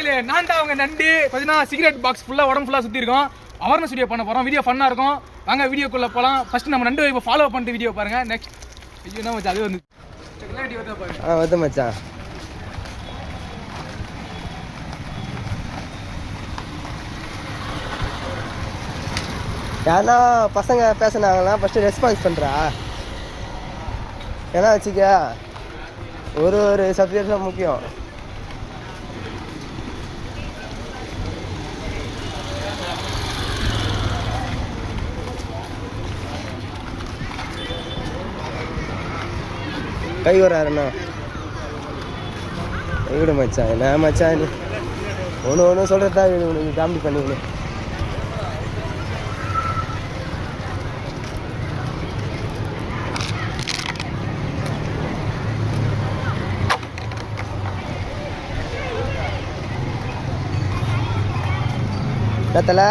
மக்களே, நான் தான் அவங்க நண்டு. பார்த்தீங்கன்னா சிகரெட் பாக்ஸ் ஃபுல்லாக உடம்பு ஃபுல்லாக சுற்றி இருக்கோம். அவேர்னஸ் வீடியோ பண்ண போகிறோம். வீடியோ ஃபன்னாக இருக்கும். வாங்க வீடியோக்குள்ளே போகலாம். ஃபஸ்ட்டு நம்ம நண்டு இப்போ ஃபாலோ பண்ணிட்டு வீடியோ பாருங்கள். நெக்ஸ்ட் ஐயோ மச்சான் அது வந்து வந்து மச்சான் யாருன்னா பசங்க பேசினாங்கன்னா ஃபஸ்ட்டு ரெஸ்பான்ஸ் பண்ணுறா. ஏன்னா வச்சுக்க ஒரு சப்ஜெக்ட்ஸும் முக்கியம். கை வராருண்ணா விடு மச்சான். என்ன மச்சான் நீ ஒன்று சொல்கிறதா உனக்கு காமெடி பண்ணிக்கணும். கத்தல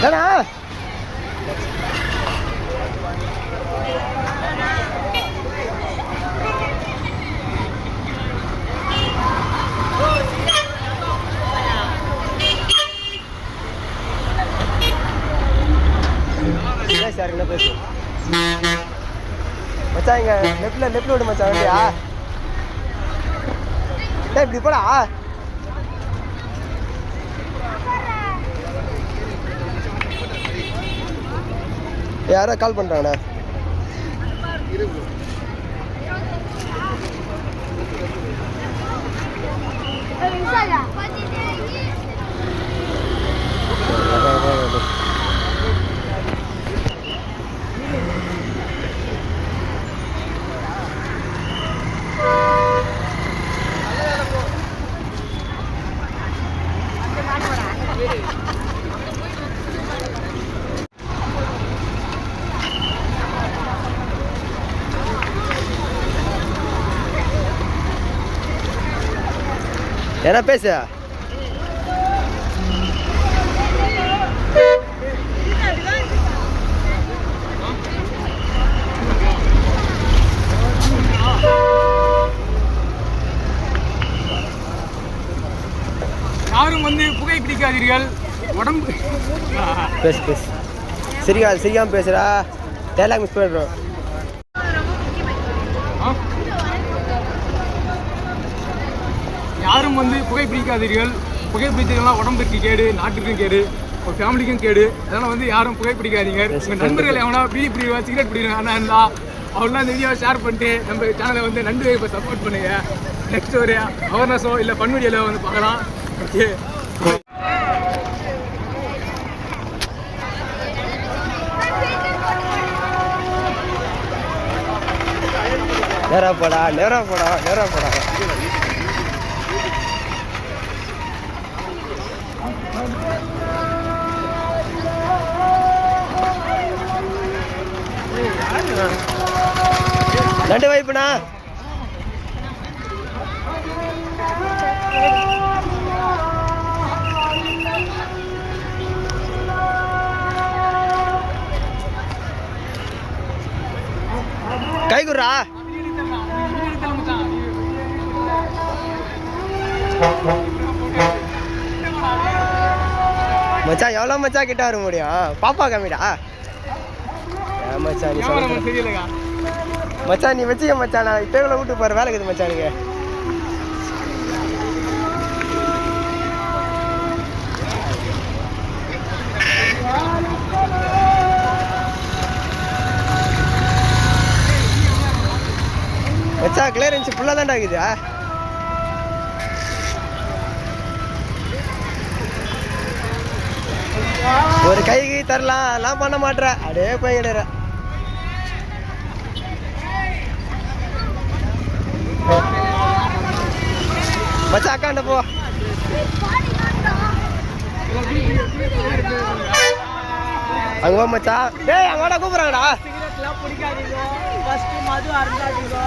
என்னடா சார் பேசு மச்சான். இங்க லெஃப்ட்ல விடு மச்சான் வண்டியா. இப்படி போடா. யாரோ கால் பண்றாங்கண்ணா. என்ன பேச யாரும் வந்து புகை பிடிக்காதீர்கள். உடம்பு பேசு சரியாம பேசுறா. டைலாக் மிஸ் பண்ணுறோம். யாரும் வந்து புகை பிடிக்காதீர்கள். புகை பிடித்ததுலாம் உடம்புக்கு கேடு, நாட்டுக்கும் கேடு, ஒரு ஃபேமிலிக்கும் கேடு. அதனால் வந்து யாரும் புகை பிடிக்காதீங்க. உங்கள் நண்பர்கள் எவனா பீடி பிடிவா சிகரெட் பிடிக்கிறேன் அண்ணா இருந்தா அவர்லாம் இந்த வீடியோவை ஷேர் பண்ணிட்டு நம்ம சேனலை வந்து நண்டு வைப்பை சப்போர்ட் பண்ணுங்க. நெக்ஸ்ட் ஒரு அவேர்னஸோ இல்லை ஃபன் வீடியோவில் வந்து பார்க்கலாம். ஓகே நேரா போடா. நண்டு வைப்புண்ணா. கை குர்ரா. மச்சான் எவ்வளோ மச்சா கிட்ட வர முடியும்? பாப்பா கம்மிடா. மச்சான் நீ சொல்ல மச்சான் நீ வச்சுக்க மச்சான். நான் இப்போ வீட்டு போகிற வேலை இருக்குது மச்சானுங்க. மச்சா கிளியரன்ஸ் ஃபுல்லாக தான்டா இருக்குது. ஒரு கைக்கு தரலாம் அதெல்லாம் பண்ண மாட்டேற. அப்படியே போய்கிடுற. மச்சா அக்காண்ட போ. அங்க போ மச்சான். டேய் அங்கடா கூப்பிடுறாங்கடா. சிகரெட்லாம் பிடிக்காதீங்க. ஃபர்ஸ்ட் மது அருந்தாதீங்க.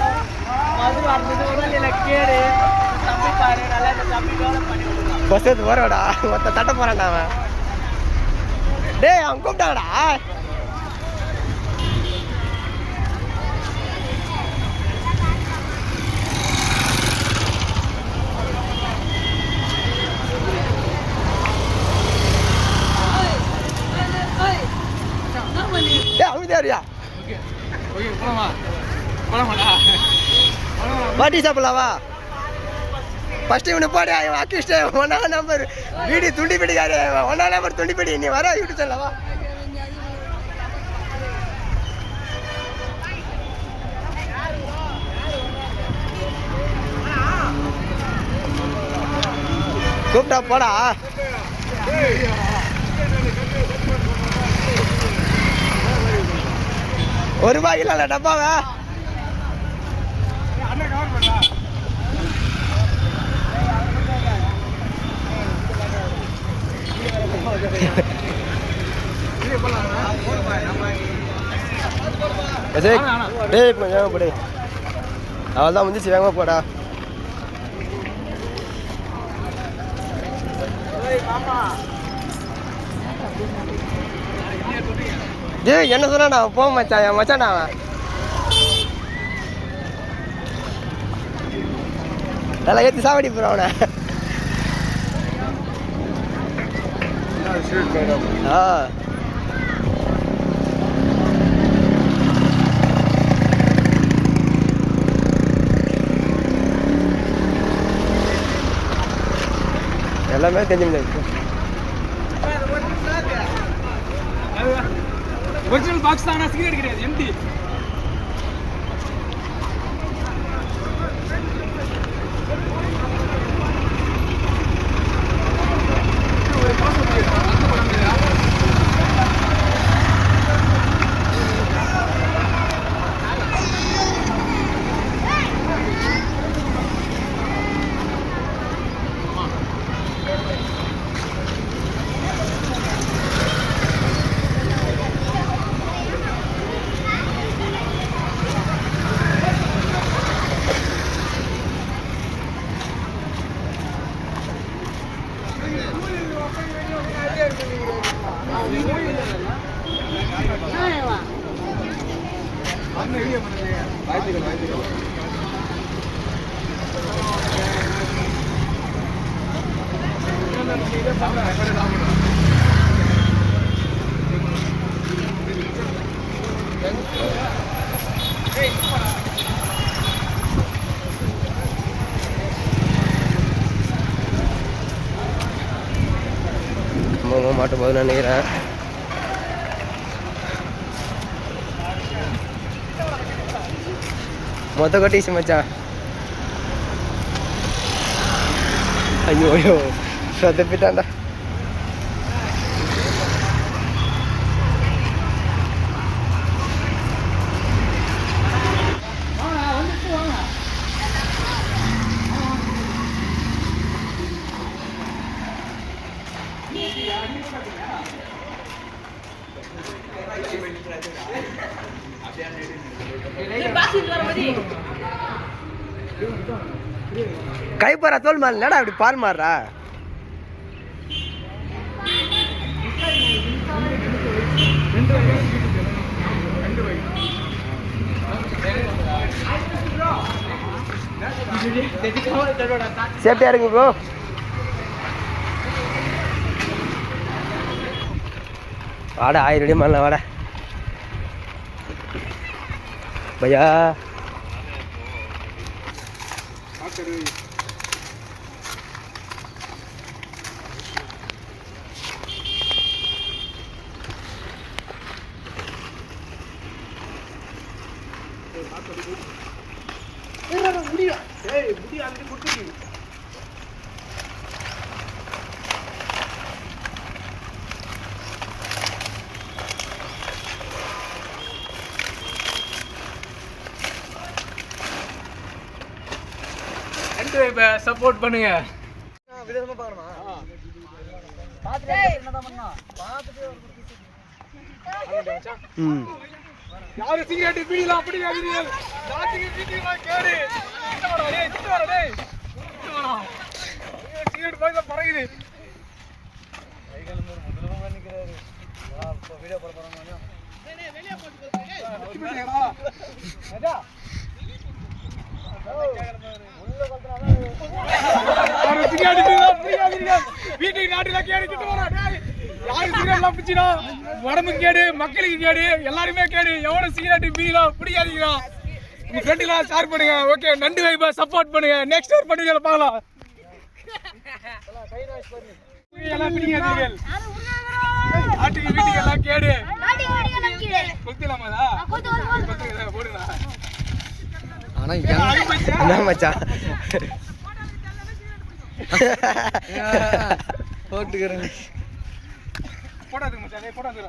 மது அருந்தது உடல்ல கேடு. தம்பி பாரு நல்லா இந்த தம்பி டெவலப் பண்ணி விடுறான். பஸ் எடுத்து போறடா. மொத்த தட்ட போறான்டா அவன். டேய் அவன் கூப்பிட்டாங்கடா. ஏ அமைதியாரியா ஓகே ஓகே போலாமா போலாமாடா பாட்டி சாப்பிடலாவா ஃபர்ஸ்ட் இவனு போடு அக்கிஷ்ட 1 நம்பர் வீடு துண்டி பிடிக்காரு 1 நம்பர் துண்டி பிடி நீ வர யூடியூப் சேனலவா கூப்பிட்டா போடா ₹1 இல்ல டப்பாவா டேய் கொஞ்சம் போடு அவள் தான் வந்துச்சு வேகமாக போடா டேய் என்ன சொன்னா போ மச்சான் என் மச்சான்டா அவன் நல்லா ஏற்றி சாவடி போகிறான் அவனை ஆ எல்லாமே தெரிஞ்சு ஒரிஜினல் பாக்ஸ் தான் சிகரெட் கிடையாது எம்டி மாட்டு போது நினைக்கிறேன் மொத்த கொட்டிச்சு மச்சான் ஐயோ ஐயோ சொதப்பிட்டான்டா கை போறா தோல் மாறு என்னடா அப்படி பால் மாறுறா சேஃப்டியா இருக்கு ப்ரோ வாடா 1000 அடி மாறல வாடா பையா சப்போர்ட் பண்ணுங்க விதமா பார்க்கணுமா யாரு சிகரெட் பீடிலாம் அப்படி கேக்குறீங்க நாட்டுக்கு பீடிலாம் கேடு கிட்ட டேய் கிட்ட வர டேய் சிகரெட் பாய்ல பறக்குது கைகால முதல்ல பண்ணிக்கிறாரு வா இப்ப வீடியோ போட போறோம் டேய் வெளிய போட்டு போறேன் ராஜா வீட்டுக்கு நாட்டுல கேடு கிட்ட வர டேய் யாரு சிகரெட்லாம் பிடிச்சிடும். உடம்புக்கு கேடு, மக்களுக்கு கேடு, எல்லாருமே கேடு. எவ்வளவு சிகரெட் பீடிலாம் பிடிக்காதீங்க. உங்க ஃப்ரெண்டுலாம் ஷேர் பண்ணுங்க. ஓகே, நண்டு வைப்பா சப்போர்ட் பண்ணுங்க. நெக்ஸ்ட் ஒரு பண்ணுங்க பார்க்கலாம். எல்லாம் பிடிக்காதீர்கள். ஆட்டுக்கு வீட்டுக்கு எல்லாம் கேடு. கொளுத்தலாமாதா? போடுங்க. ஆனா என்ன மச்சான் போடாதுங்க மச்சான், போடாதுங்க.